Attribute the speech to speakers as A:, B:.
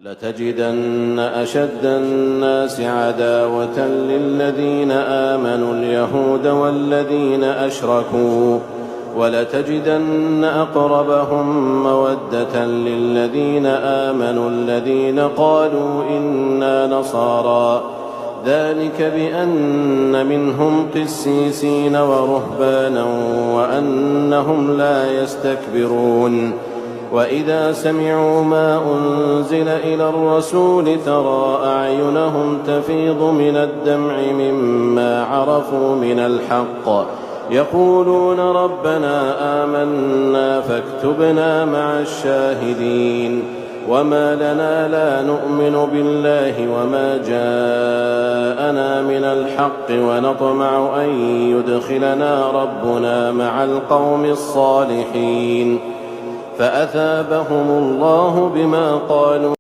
A: لتجدن أشد الناس عداوة للذين آمنوا اليهود والذين أشركوا ولتجدن أقربهم مودة للذين آمنوا الذين قالوا إنا نصارى ذلك بأن منهم قسيسين ورهبانا وأنهم لا يستكبرون وإذا سمعوا ما أنزل إلى الرسول ترى أعينهم تفيض من الدمع مما عرفوا من الحق يقولون ربنا آمنا فاكتبنا مع الشاهدين وما لنا لا نؤمن بالله وما جاءنا من الحق ونطمع أن يدخلنا ربنا مع القوم الصالحين فأثابهم الله بما قالوا